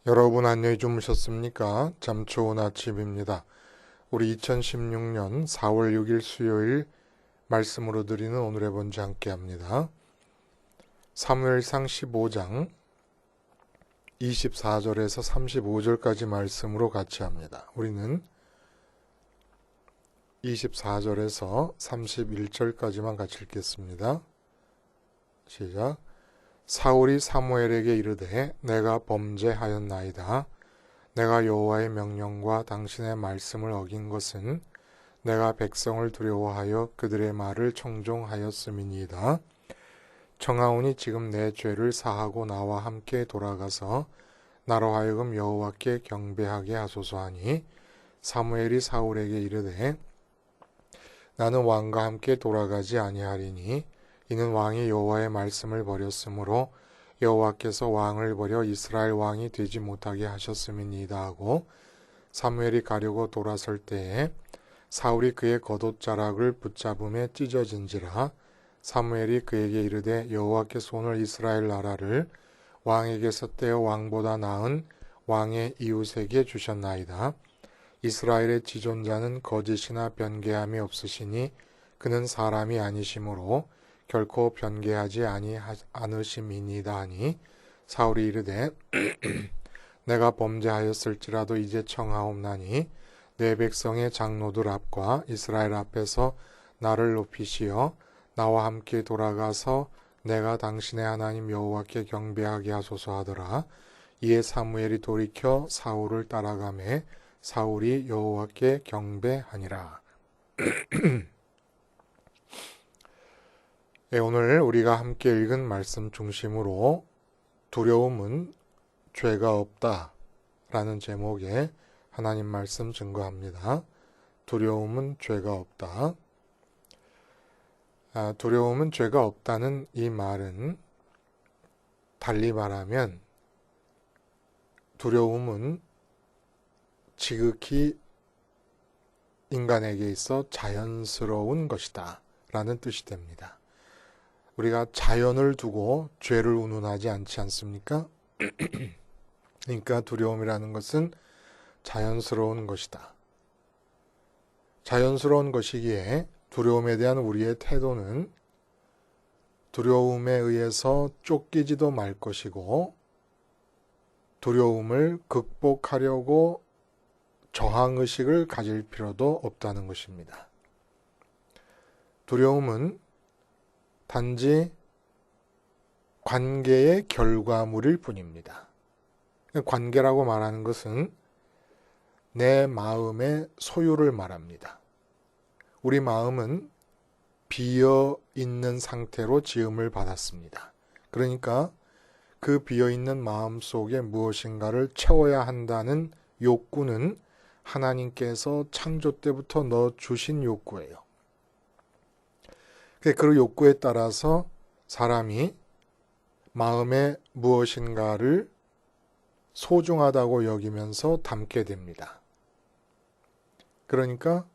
여러분 안녕히 주무셨습니까? 참 좋은 아침입니다. 우리 2016년 4월 6일 수요일 말씀으로 드리는 오늘의 본주 함께 합니다. 사무엘상 15장 24절에서 35절까지 말씀으로 같이 합니다. 우리는 24절에서 31절까지만 같이 읽겠습니다. 시작. 사울이 사무엘에게 이르되 내가 범죄하였나이다. 내가 여호와의 명령과 당신의 말씀을 어긴 것은 내가 백성을 두려워하여 그들의 말을 청종하였음이니이다. 청하오니 지금 내 죄를 사하고 나와 함께 돌아가서 나로 하여금 여호와께 경배하게 하소서 하니 사무엘이 사울에게 이르되 나는 왕과 함께 돌아가지 아니하리니 이는 왕이 여호와의 말씀을 버렸으므로 여호와께서 왕을 버려 이스라엘 왕이 되지 못하게 하셨음이니이다 하고 사무엘이 가려고 돌아설 때에 사울이 그의 겉옷자락을 붙잡음에 찢어진지라. 사무엘이 그에게 이르되 여호와께서 오늘 이스라엘 나라를 왕에게서 떼어 왕보다 나은 왕의 이웃에게 주셨나이다. 이스라엘의 지존자는 거짓이나 변개함이 없으시니 그는 사람이 아니시므로 결코 변개하지 않으심이니이다 하니 사울이 이르되 내가 범죄하였을지라도 이제 청하옵나니 내 백성의 장로들 앞과 이스라엘 앞에서 나를 높이시어 나와 함께 돌아가서 내가 당신의 하나님 여호와께 경배하게 하소서 하더라. 이에 사무엘이 돌이켜 사울을 따라가매 사울이 여호와께 경배하니라. 네, 오늘 우리가 함께 읽은 말씀 중심으로 두려움은 죄가 없다 라는 제목의 하나님 말씀 증거합니다. 두려움은 죄가 없다. 두려움은 죄가 없다는 이 말은 달리 말하면 두려움은 지극히 인간에게 있어 자연스러운 것이다 라는 뜻이 됩니다. 우리가 자연을 두고 죄를 운운하지 않지 않습니까? 그러니까 두려움이라는 것은 자연스러운 것이다. 자연스러운 것이기에 두려움에 대한 우리의 태도는 두려움에 의해서 쫓기지도 말 것이고 두려움을 극복하려고 저항의식을 가질 필요도 없다는 것입니다. 두려움은 단지 관계의 결과물일 뿐입니다. 관계라고 말하는 것은 내 마음의 소유를 말합니다. 우리 마음은 비어 있는 상태로 지음을 받았습니다. 그러니까 그 비어 있는 마음 속에 무엇인가를 채워야 한다는 욕구는 하나님께서 창조 때부터 넣어주신 욕구예요. 그 욕구에 따라서 사람이 마음에 무엇인가를 소중하다고 여기면서 담게 됩니다. 그러니까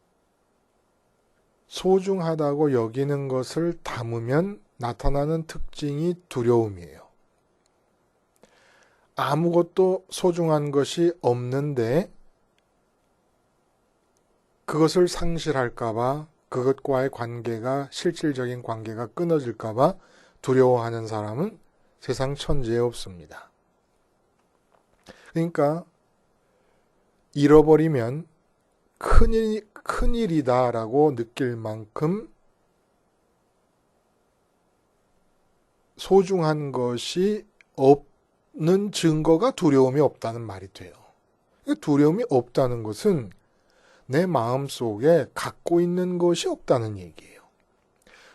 소중하다고 여기는 것을 담으면 나타나는 특징이 두려움이에요. 아무것도 소중한 것이 없는데 그것을 상실할까봐 그것과의 관계가 실질적인 관계가 끊어질까봐 두려워하는 사람은 세상 천지에 없습니다. 그러니까 잃어버리면 큰일이다라고 느낄 만큼 소중한 것이 없는 증거가 두려움이 없다는 말이 돼요. 두려움이 없다는 것은 내 마음속에 갖고 있는 것이 없다는 얘기예요.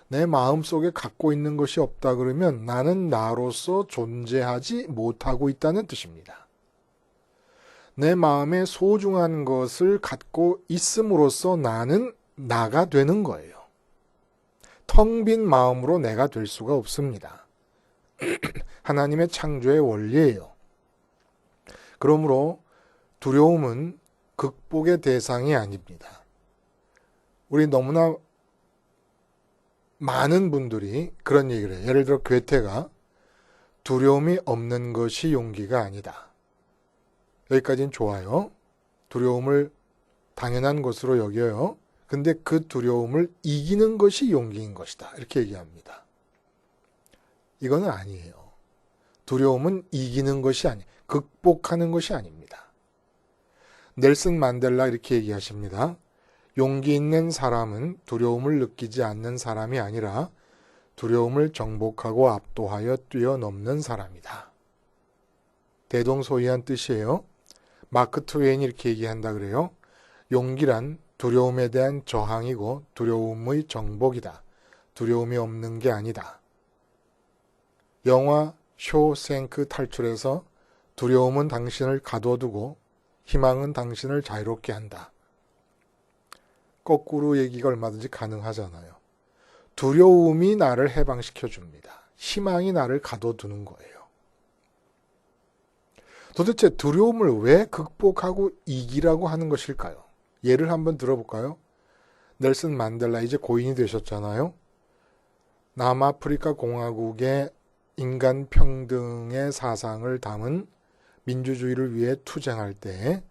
내 마음속에 갖고 있는 것이 없다 그러면 나는 나로서 존재하지 못하고 있다는 뜻입니다. 내 마음에 소중한 것을 갖고 있음으로써 나는 나가 되는 거예요. 텅 빈 마음으로 내가 될 수가 없습니다. 하나님의 창조의 원리예요. 그러므로 두려움은 극복의 대상이 아닙니다. 우리 너무나 많은 분들이 그런 얘기를 해요. 예를 들어 괴테가 두려움이 없는 것이 용기가 아니다. 여기까지는 좋아요. 두려움을 당연한 것으로 여겨요. 근데 그 두려움을 이기는 것이 용기인 것이다. 이렇게 얘기합니다. 이거는 아니에요. 두려움은 이기는 것이 아니에요. 극복하는 것이 아닙니다. 넬슨 만델라 이렇게 얘기하십니다. 용기 있는 사람은 두려움을 느끼지 않는 사람이 아니라 두려움을 정복하고 압도하여 뛰어넘는 사람이다. 대동소이한 뜻이에요. 마크 트웨인이 이렇게 얘기한다 그래요. 용기란 두려움에 대한 저항이고 두려움의 정복이다. 두려움이 없는 게 아니다. 영화 쇼생크 탈출에서 두려움은 당신을 가둬두고 희망은 당신을 자유롭게 한다. 거꾸로 얘기가 얼마든지 가능하잖아요. 두려움이 나를 해방시켜줍니다. 희망이 나를 가둬두는 거예요. 도대체 두려움을 왜 극복하고 이기라고 하는 것일까요? 예를 한번 들어볼까요? 넬슨 만델라 이제 고인이 되셨잖아요. 남아프리카 공화국의 인간 평등의 사상을 담은 민주주의를 위해 투쟁할 때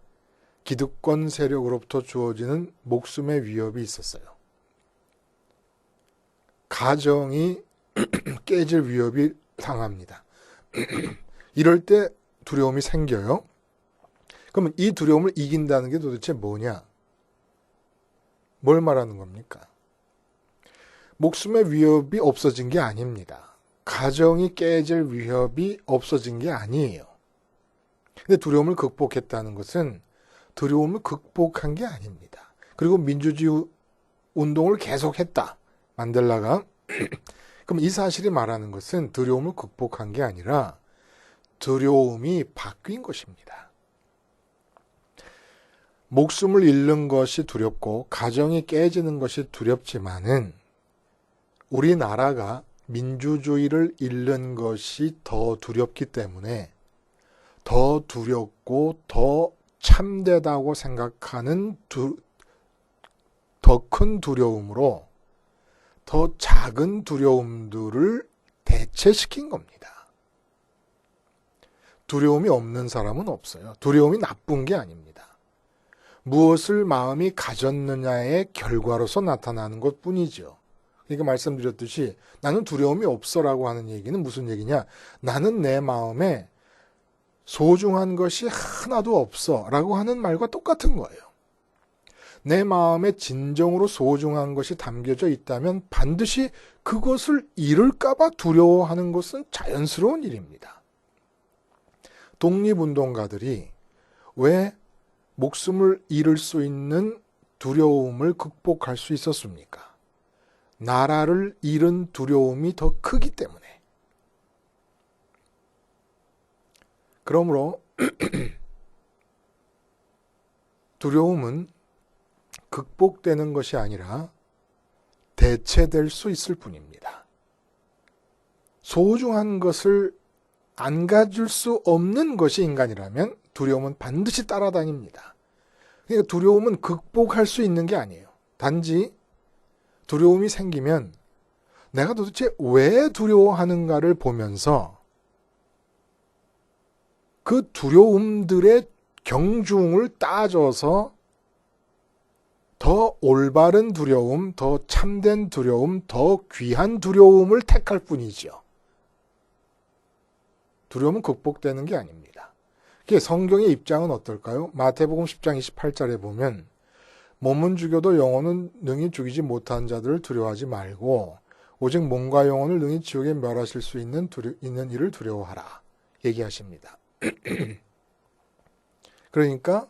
기득권 세력으로부터 주어지는 목숨의 위협이 있었어요. 가정이 깨질 위협이 상합니다. 이럴 때 두려움이 생겨요. 그러면 이 두려움을 이긴다는 게 도대체 뭐냐? 뭘 말하는 겁니까? 목숨의 위협이 없어진 게 아닙니다. 가정이 깨질 위협이 없어진 게 아니에요. 근데 두려움을 극복했다는 것은 두려움을 극복한 게 아닙니다. 그리고 민주주의 운동을 계속했다. 만델라가. 그럼 이 사실이 말하는 것은 두려움을 극복한 게 아니라 두려움이 바뀐 것입니다. 목숨을 잃는 것이 두렵고 가정이 깨지는 것이 두렵지만은 우리나라가 민주주의를 잃는 것이 더 두렵기 때문에 더 두렵고 더 참되다고 생각하는 더 큰 두려움으로 더 작은 두려움들을 대체시킨 겁니다. 두려움이 없는 사람은 없어요. 두려움이 나쁜 게 아닙니다. 무엇을 마음이 가졌느냐의 결과로서 나타나는 것 뿐이죠. 그러니까 말씀드렸듯이 나는 두려움이 없어라고 하는 얘기는 무슨 얘기냐? 나는 내 마음에 소중한 것이 하나도 없어 라고 하는 말과 똑같은 거예요. 내 마음에 진정으로 소중한 것이 담겨져 있다면 반드시 그것을 잃을까봐 두려워하는 것은 자연스러운 일입니다. 독립운동가들이 왜 목숨을 잃을 수 있는 두려움을 극복할 수 있었습니까? 나라를 잃은 두려움이 더 크기 때문에. 그러므로 두려움은 극복되는 것이 아니라 대체될 수 있을 뿐입니다. 소중한 것을 안 가질 수 없는 것이 인간이라면 두려움은 반드시 따라다닙니다. 그러니까 두려움은 극복할 수 있는 게 아니에요. 단지 두려움이 생기면 내가 도대체 왜 두려워하는가를 보면서 그 두려움들의 경중을 따져서 더 올바른 두려움, 더 참된 두려움, 더 귀한 두려움을 택할 뿐이죠. 두려움은 극복되는 게 아닙니다. 성경의 입장은 어떨까요? 마태복음 10장 28절에 보면 몸은 죽여도 영혼은 능히 죽이지 못한 자들을 두려워하지 말고 오직 몸과 영혼을 능히 지옥에 멸하실 수 있는 일을 두려워하라 얘기하십니다. 그러니까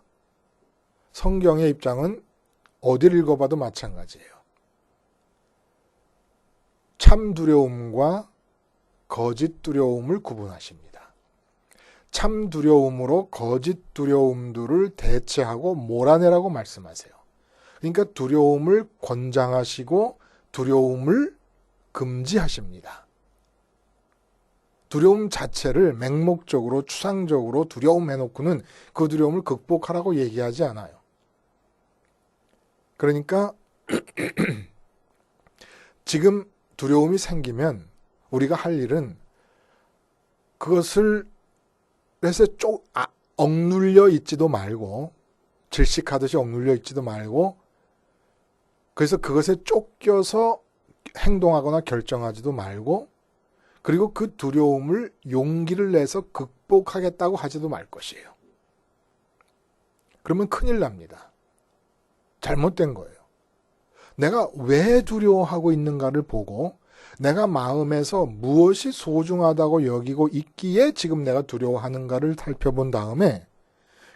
성경의 입장은 어디를 읽어봐도 마찬가지예요. 참 두려움과 거짓 두려움을 구분하십니다. 참 두려움으로 거짓 두려움들을 대체하고 몰아내라고 말씀하세요. 그러니까 두려움을 권장하시고 두려움을 금지하십니다. 두려움 자체를 맹목적으로 추상적으로 두려움 해놓고는 그 두려움을 극복하라고 얘기하지 않아요. 그러니까 지금 두려움이 생기면 우리가 할 일은 그것을 억눌려 있지도 말고, 질식하듯이 억눌려 있지도 말고, 그래서 그것에 쫓겨서 행동하거나 결정하지도 말고, 그리고 그 두려움을 용기를 내서 극복하겠다고 하지도 말 것이에요. 그러면 큰일 납니다. 잘못된 거예요. 내가 왜 두려워하고 있는가를 보고 내가 마음에서 무엇이 소중하다고 여기고 있기에 지금 내가 두려워하는가를 살펴본 다음에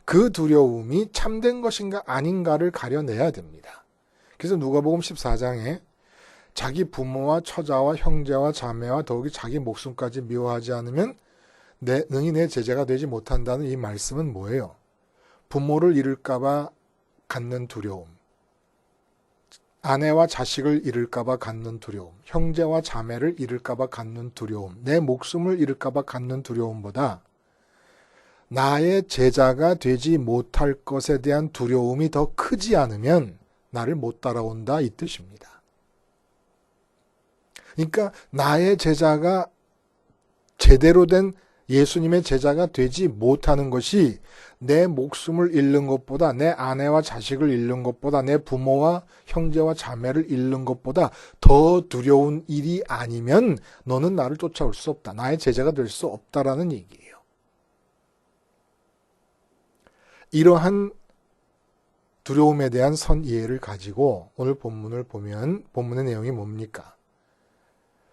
그 두려움이 참된 것인가 아닌가를 가려내야 됩니다. 그래서 누가복음 14장에 자기 부모와 처자와 형제와 자매와 더욱이 자기 목숨까지 미워하지 않으면 능히 내 제자가 되지 못한다는 이 말씀은 뭐예요? 부모를 잃을까봐 갖는 두려움, 아내와 자식을 잃을까봐 갖는 두려움, 형제와 자매를 잃을까봐 갖는 두려움, 내 목숨을 잃을까봐 갖는 두려움보다 나의 제자가 되지 못할 것에 대한 두려움이 더 크지 않으면 나를 못 따라온다 이 뜻입니다. 그러니까 나의 제자가 제대로 된 예수님의 제자가 되지 못하는 것이 내 목숨을 잃는 것보다, 내 아내와 자식을 잃는 것보다, 내 부모와 형제와 자매를 잃는 것보다 더 두려운 일이 아니면 너는 나를 쫓아올 수 없다. 나의 제자가 될 수 없다라는 얘기예요. 이러한 두려움에 대한 선 이해를 가지고 오늘 본문을 보면 본문의 내용이 뭡니까?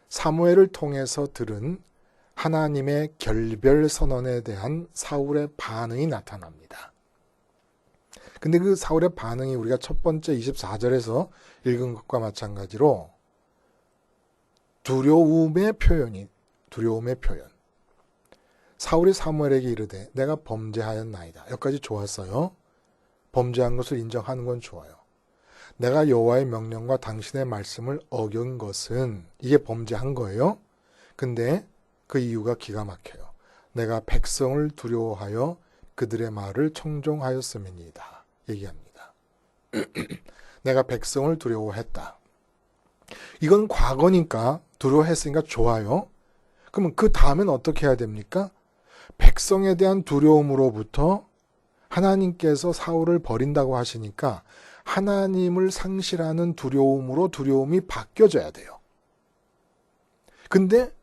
사무엘을 통해서 들은 하나님의 결별 선언에 대한 사울의 반응이 나타납니다. 근데 그 사울의 반응이 우리가 첫 번째 24절에서 읽은 것과 마찬가지로 두려움의 표현. 사울이 사무엘에게 이르되 내가 범죄하였나이다. 여기까지 좋았어요. 범죄한 것을 인정하는 건 좋아요. 내가 여호와의 명령과 당신의 말씀을 어긴 것은 이게 범죄한 거예요. 근데 그 이유가 기가 막혀요. 내가 백성을 두려워하여 그들의 말을 청종하였음이니이다. 얘기합니다. 내가 백성을 두려워했다. 이건 과거니까 두려워했으니까 좋아요. 그러면 그 다음엔 어떻게 해야 됩니까? 백성에 대한 두려움으로부터 하나님께서 사울을 버린다고 하시니까 하나님을 상실하는 두려움으로 두려움이 바뀌어져야 돼요. 근데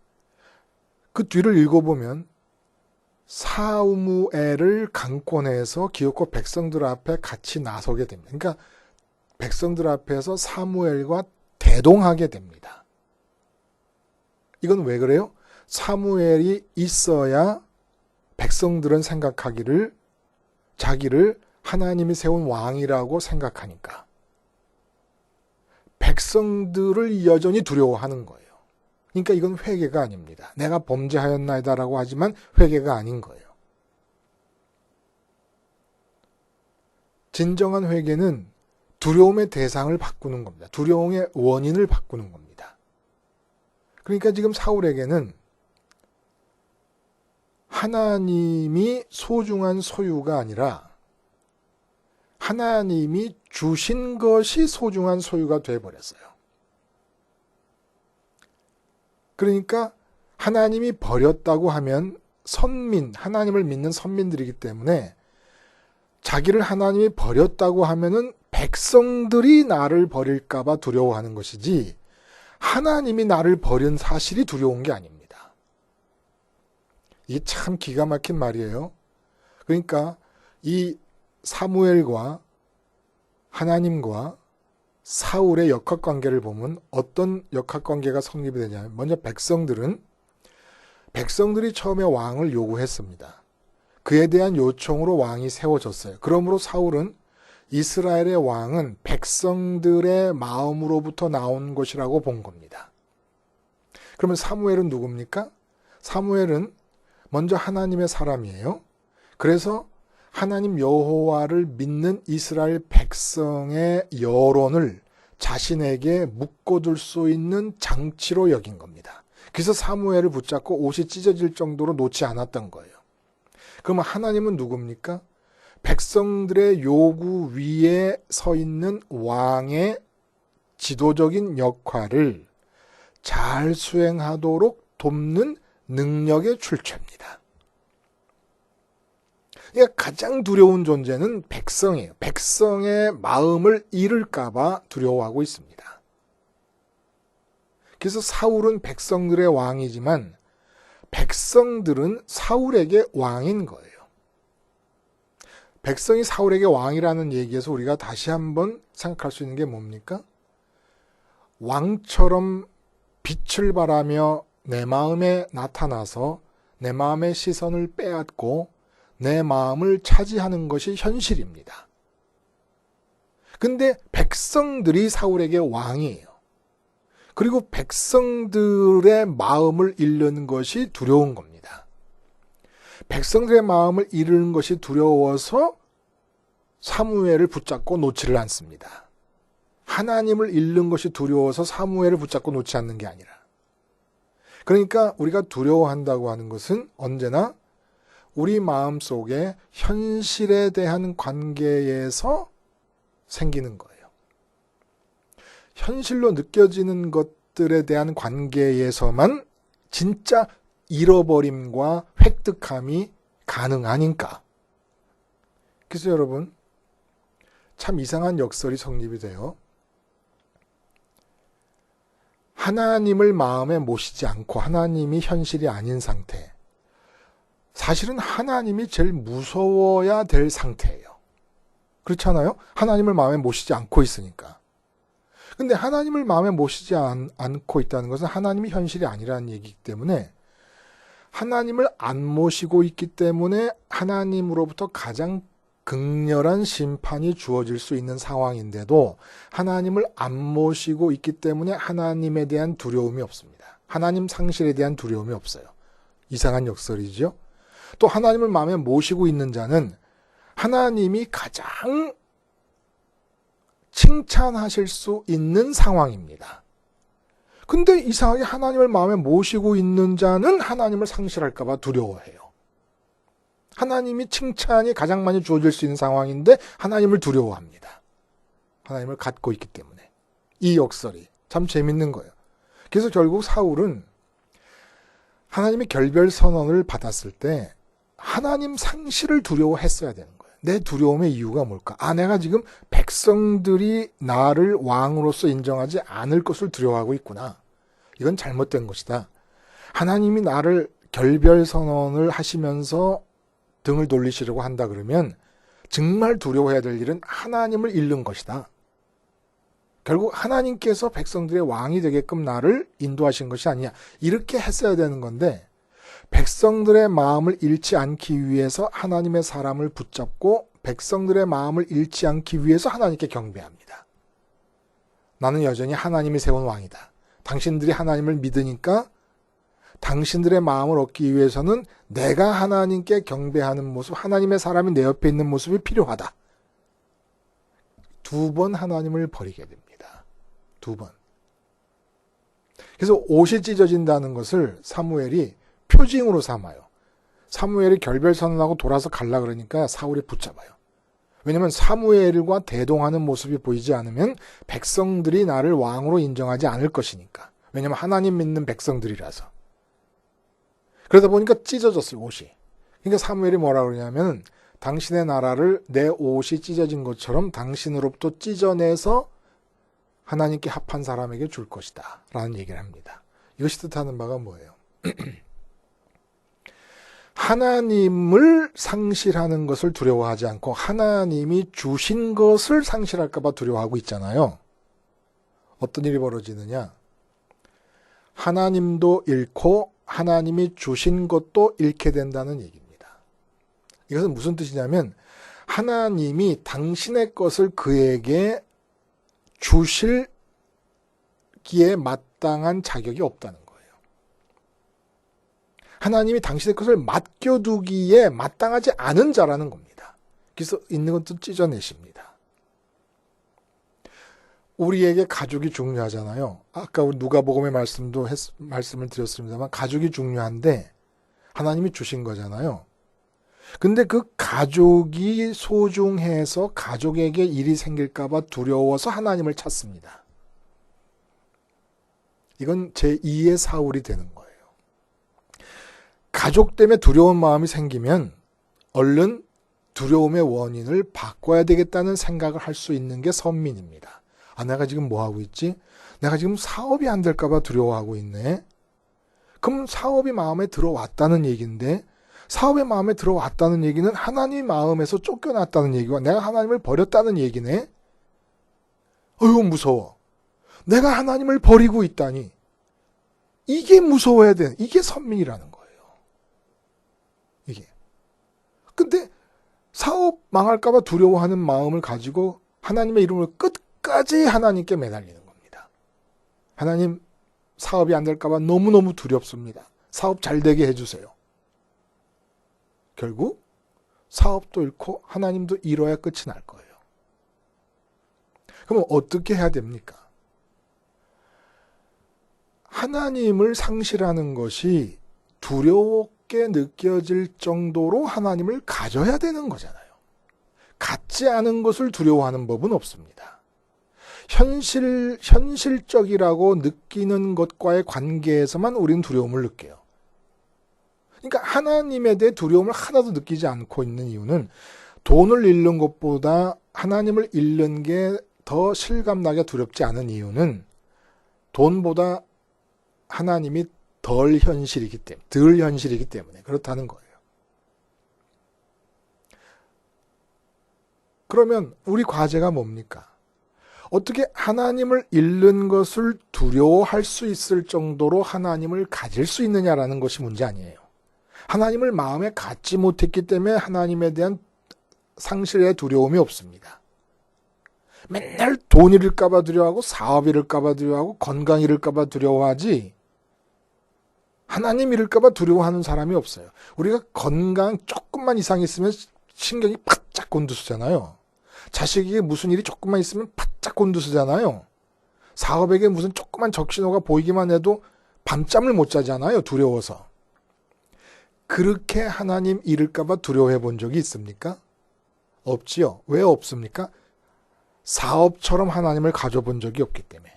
그 뒤를 읽어보면 사무엘을 강권해서 기어코 백성들 앞에 같이 나서게 됩니다. 그러니까 백성들 앞에서 사무엘과 대동하게 됩니다. 이건 왜 그래요? 사무엘이 있어야 백성들은 생각하기를 자기를 하나님이 세운 왕이라고 생각하니까 백성들을 여전히 두려워하는 거예요. 그러니까 이건 회개가 아닙니다. 내가 범죄하였나이다라고 하지만 회개가 아닌 거예요. 진정한 회개는 두려움의 대상을 바꾸는 겁니다. 두려움의 원인을 바꾸는 겁니다. 그러니까 지금 사울에게는 하나님이 소중한 소유가 아니라 하나님이 주신 것이 소중한 소유가 되어버렸어요. 그러니까 하나님이 버렸다고 하면 하나님을 믿는 선민들이기 때문에 자기를 하나님이 버렸다고 하면은 백성들이 나를 버릴까봐 두려워하는 것이지 하나님이 나를 버린 사실이 두려운 게 아닙니다. 이게 참 기가 막힌 말이에요. 그러니까 이 사무엘과 하나님과 사울의 역학관계를 보면 어떤 역학관계가 성립이 되냐면 먼저 백성들이 처음에 왕을 요구했습니다. 그에 대한 요청으로 왕이 세워졌어요. 그러므로 사울은 이스라엘의 왕은 백성들의 마음으로부터 나온 것이라고 본 겁니다. 그러면 사무엘은 누굽니까? 사무엘은 먼저 하나님의 사람이에요. 그래서 하나님 여호와를 믿는 이스라엘 백성의 여론을 자신에게 묶어둘 수 있는 장치로 여긴 겁니다. 그래서 사무엘을 붙잡고 옷이 찢어질 정도로 놓지 않았던 거예요. 그러면 하나님은 누굽니까? 백성들의 요구 위에 서 있는 왕의 지도적인 역할을 잘 수행하도록 돕는 능력의 출처입니다. 그러니까 가장 두려운 존재는 백성이에요. 백성의 마음을 잃을까봐 두려워하고 있습니다. 그래서 사울은 백성들의 왕이지만 백성들은 사울에게 왕인 거예요. 백성이 사울에게 왕이라는 얘기에서 우리가 다시 한번 생각할 수 있는 게 뭡니까? 왕처럼 빛을 발하며 내 마음에 나타나서 내 마음의 시선을 빼앗고 내 마음을 차지하는 것이 현실입니다. 근데 백성들이 사울에게 왕이에요. 그리고 백성들의 마음을 잃는 것이 두려운 겁니다. 백성들의 마음을 잃는 것이 두려워서 사무엘을 붙잡고 놓지를 않습니다. 하나님을 잃는 것이 두려워서 사무엘을 붙잡고 놓지 않는 게 아니라. 그러니까 우리가 두려워한다고 하는 것은 언제나 우리 마음속에 현실에 대한 관계에서 생기는 거예요. 현실로 느껴지는 것들에 대한 관계에서만 진짜 잃어버림과 획득함이 가능하니까. 그래서 여러분, 참 이상한 역설이 성립이 돼요. 하나님을 마음에 모시지 않고 하나님이 현실이 아닌 상태. 사실은 하나님이 제일 무서워야 될 상태예요. 그렇잖아요? 하나님을 마음에 모시지 않고 있으니까. 근데 하나님을 마음에 모시지 않고 있다는 것은 하나님이 현실이 아니라는 얘기이기 때문에 하나님을 안 모시고 있기 때문에 하나님으로부터 가장 극렬한 심판이 주어질 수 있는 상황인데도 하나님을 안 모시고 있기 때문에 하나님에 대한 두려움이 없습니다. 하나님 상실에 대한 두려움이 없어요. 이상한 역설이죠. 또 하나님을 마음에 모시고 있는 자는 하나님이 가장 칭찬하실 수 있는 상황입니다. 근데 이상하게 하나님을 마음에 모시고 있는 자는 하나님을 상실할까 봐 두려워해요. 하나님이 칭찬이 가장 많이 주어질 수 있는 상황인데 하나님을 두려워합니다. 하나님을 갖고 있기 때문에. 이 역설이 참 재밌는 거예요. 그래서 결국 사울은 하나님의 결별 선언을 받았을 때 하나님 상실을 두려워했어야 되는 거예요. 내 두려움의 이유가 뭘까? 내가 지금 백성들이 나를 왕으로서 인정하지 않을 것을 두려워하고 있구나. 이건 잘못된 것이다. 하나님이 나를 결별 선언을 하시면서 등을 돌리시려고 한다 그러면 정말 두려워해야 될 일은 하나님을 잃는 것이다. 결국 하나님께서 백성들의 왕이 되게끔 나를 인도하신 것이 아니냐. 이렇게 했어야 되는 건데 백성들의 마음을 잃지 않기 위해서 하나님의 사람을 붙잡고 백성들의 마음을 잃지 않기 위해서 하나님께 경배합니다. 나는 여전히 하나님이 세운 왕이다. 당신들이 하나님을 믿으니까 당신들의 마음을 얻기 위해서는 내가 하나님께 경배하는 모습, 하나님의 사람이 내 옆에 있는 모습이 필요하다. 2번 하나님을 버리게 됩니다. 2번. 그래서 옷이 찢어진다는 것을 사무엘이 표징으로 삼아요. 사무엘이 결별 선언하고 돌아서 갈라 그러니까 사울이 붙잡아요. 왜냐하면 사무엘과 대동하는 모습이 보이지 않으면 백성들이 나를 왕으로 인정하지 않을 것이니까. 왜냐하면 하나님 믿는 백성들이라서. 그러다 보니까 찢어졌어요, 옷이. 그러니까 사무엘이 뭐라 그러냐면 당신의 나라를 내 옷이 찢어진 것처럼 당신으로부터 찢어내서 하나님께 합한 사람에게 줄 것이다 라는 얘기를 합니다. 이것이 뜻하는 바가 뭐예요? 하나님을 상실하는 것을 두려워하지 않고 하나님이 주신 것을 상실할까 봐 두려워하고 있잖아요. 어떤 일이 벌어지느냐? 하나님도 잃고 하나님이 주신 것도 잃게 된다는 얘기입니다. 이것은 무슨 뜻이냐면 하나님이 당신의 것을 그에게 주실기에 마땅한 자격이 없다는 거예요. 하나님이 당신의 것을 맡겨두기에 마땅하지 않은 자라는 겁니다. 그래서 있는 것도 찢어내십니다. 우리에게 가족이 중요하잖아요. 아까 우리 누가복음의 말씀을 드렸습니다만 가족이 중요한데 하나님이 주신 거잖아요. 근데 그 가족이 소중해서 가족에게 일이 생길까 봐 두려워서 하나님을 찾습니다. 이건 제2의 사울이 되는 거예요. 가족 때문에 두려운 마음이 생기면 얼른 두려움의 원인을 바꿔야 되겠다는 생각을 할 수 있는 게 선민입니다. 아, 내가 지금 뭐 하고 있지? 내가 지금 사업이 안 될까봐 두려워하고 있네. 그럼 사업이 마음에 들어왔다는 얘기인데, 사업의 마음에 들어왔다는 얘기는 하나님 마음에서 쫓겨났다는 얘기와 내가 하나님을 버렸다는 얘기네. 어휴, 무서워. 내가 하나님을 버리고 있다니. 이게 무서워야 돼. 이게 선민이라는 거예요. 이게. 근데 사업 망할까봐 두려워하는 마음을 가지고 하나님의 이름을 끝까지 하나님께 매달리는 겁니다. 하나님, 사업이 안 될까봐 너무너무 두렵습니다. 사업 잘 되게 해주세요. 결국 사업도 잃고 하나님도 잃어야 끝이 날 거예요. 그럼 어떻게 해야 됩니까? 하나님을 상실하는 것이 두렵게 느껴질 정도로 하나님을 가져야 되는 거잖아요. 갖지 않은 것을 두려워하는 법은 없습니다. 현실적이라고 느끼는 것과의 관계에서만 우리는 두려움을 느껴요. 그러니까 하나님에 대해 두려움을 하나도 느끼지 않고 있는 이유는 돈을 잃는 것보다 하나님을 잃는 게 더 실감나게 두렵지 않은 이유는 돈보다 하나님이 덜 현실이기 때문에 그렇다는 거예요. 그러면 우리 과제가 뭡니까? 어떻게 하나님을 잃는 것을 두려워할 수 있을 정도로 하나님을 가질 수 있느냐라는 것이 문제 아니에요. 하나님을 마음에 갖지 못했기 때문에 하나님에 대한 상실의 두려움이 없습니다. 맨날 돈 잃을까봐 두려워하고 사업 잃을까봐 두려워하고 건강 잃을까봐 두려워하지 하나님 잃을까봐 두려워하는 사람이 없어요. 우리가 건강 조금만 이상 있으면 신경이 바짝 곤두서잖아요. 자식에게 무슨 일이 조금만 있으면 바짝 곤두서잖아요. 사업에게 무슨 조그만 적신호가 보이기만 해도 밤잠을 못 자잖아요. 두려워서. 그렇게 하나님 잃을까봐 두려워해 본 적이 있습니까? 없지요. 왜 없습니까? 사업처럼 하나님을 가져본 적이 없기 때문에.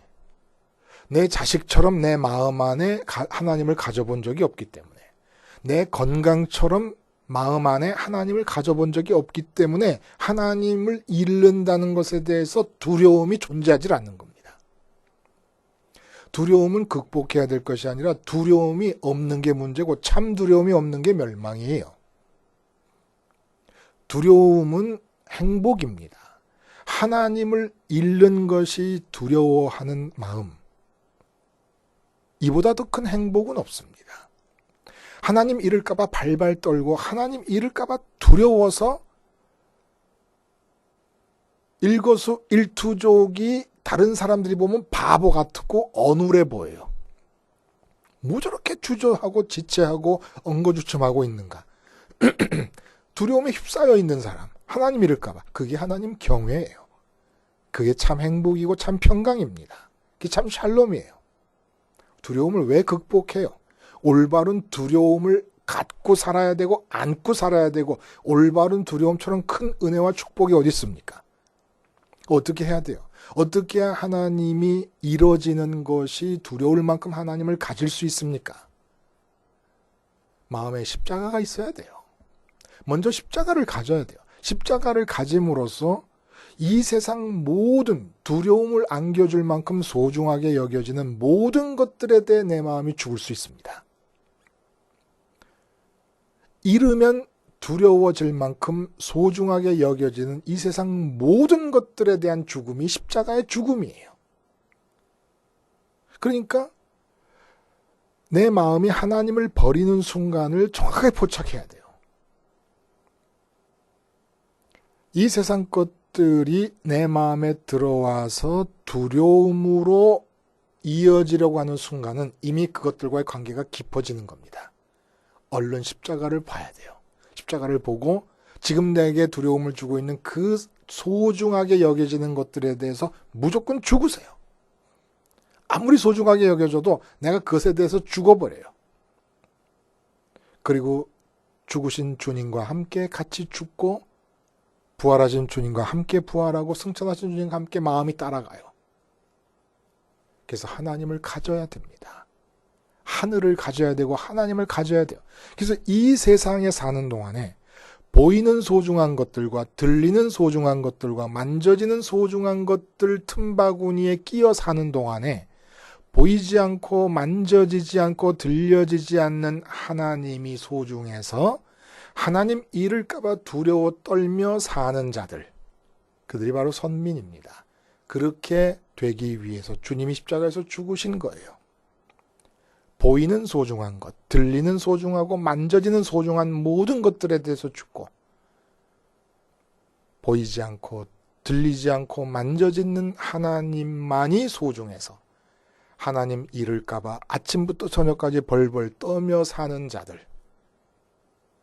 내 자식처럼 내 마음 안에 하나님을 가져본 적이 없기 때문에. 내 건강처럼 마음 안에 하나님을 가져본 적이 없기 때문에 하나님을 잃는다는 것에 대해서 두려움이 존재하지 않는 겁니다. 두려움은 극복해야 될 것이 아니라 두려움이 없는 게 문제고 참 두려움이 없는 게 멸망이에요. 두려움은 행복입니다. 하나님을 잃는 것이 두려워하는 마음. 이보다 더 큰 행복은 없습니다. 하나님 잃을까봐 발발 떨고 하나님 잃을까봐 두려워서 일거수일투족이 다른 사람들이 보면 바보 같고 어눌해 보여요. 뭐 저렇게 주저하고 지체하고 엉거주춤하고 있는가. 두려움에 휩싸여 있는 사람. 하나님 잃을까봐. 그게 하나님 경외예요. 그게 참 행복이고 참 평강입니다. 그게 참 샬롬이에요. 두려움을 왜 극복해요? 올바른 두려움을 갖고 살아야 되고 안고 살아야 되고 올바른 두려움처럼 큰 은혜와 축복이 어디 있습니까? 어떻게 해야 돼요? 어떻게 해야 하나님이 이뤄지는 것이 두려울 만큼 하나님을 가질 수 있습니까? 마음에 십자가가 있어야 돼요. 먼저 십자가를 가져야 돼요. 십자가를 가짐으로써 이 세상 모든 두려움을 안겨줄 만큼 소중하게 여겨지는 모든 것들에 대해 내 마음이 죽을 수 있습니다. 잃으면 두려워질 만큼 소중하게 여겨지는 이 세상 모든 것들에 대한 죽음이 십자가의 죽음이에요. 그러니까 내 마음이 하나님을 버리는 순간을 정확하게 포착해야 돼요. 이 세상 것들이 내 마음에 들어와서 두려움으로 이어지려고 하는 순간은 이미 그것들과의 관계가 깊어지는 겁니다. 얼른 십자가를 봐야 돼요. 십자가를 보고 지금 내게 두려움을 주고 있는 그 소중하게 여겨지는 것들에 대해서 무조건 죽으세요. 아무리 소중하게 여겨져도 내가 그것에 대해서 죽어버려요. 그리고 죽으신 주님과 함께 같이 죽고 부활하신 주님과 함께 부활하고 승천하신 주님과 함께 마음이 따라가요. 그래서 하나님을 가져야 됩니다. 하늘을 가져야 되고 하나님을 가져야 돼요. 그래서 이 세상에 사는 동안에 보이는 소중한 것들과 들리는 소중한 것들과 만져지는 소중한 것들 틈바구니에 끼어 사는 동안에 보이지 않고 만져지지 않고 들려지지 않는 하나님이 소중해서 하나님 잃을까봐 두려워 떨며 사는 자들, 그들이 바로 선민입니다. 그렇게 되기 위해서 주님이 십자가에서 죽으신 거예요. 보이는 소중한 것, 들리는 소중하고 만져지는 소중한 모든 것들에 대해서 죽고, 보이지 않고 들리지 않고 만져지는 하나님만이 소중해서 하나님 잃을까봐 아침부터 저녁까지 벌벌 떠며 사는 자들,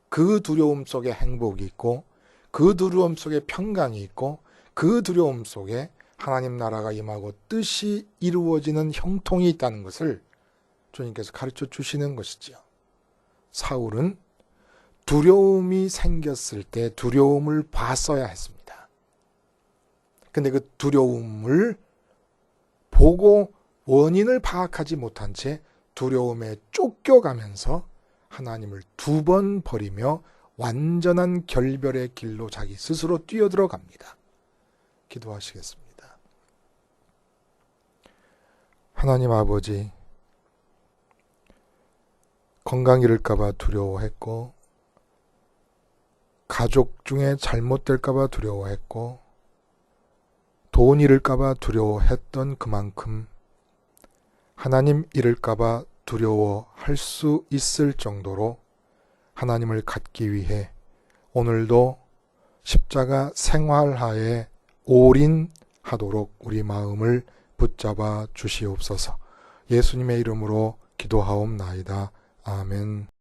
그 두려움 속에 행복이 있고 그 두려움 속에 평강이 있고 그 두려움 속에 하나님 나라가 임하고 뜻이 이루어지는 형통이 있다는 것을 주님께서 가르쳐 주시는 것이지요. 사울은 두려움이 생겼을 때 두려움을 봤어야 했습니다. 근데 그 두려움을 보고 원인을 파악하지 못한 채 두려움에 쫓겨가면서 하나님을 2번 버리며 완전한 결별의 길로 자기 스스로 뛰어들어갑니다. 기도하시겠습니다. 하나님 아버지, 건강 잃을까봐 두려워했고, 가족 중에 잘못될까봐 두려워했고, 돈 잃을까봐 두려워했던 그만큼 하나님 잃을까봐 두려워할 수 있을 정도로 하나님을 갖기 위해 오늘도 십자가 생활하에 올인하도록 우리 마음을 붙잡아 주시옵소서. 예수님의 이름으로 기도하옵나이다. 아멘.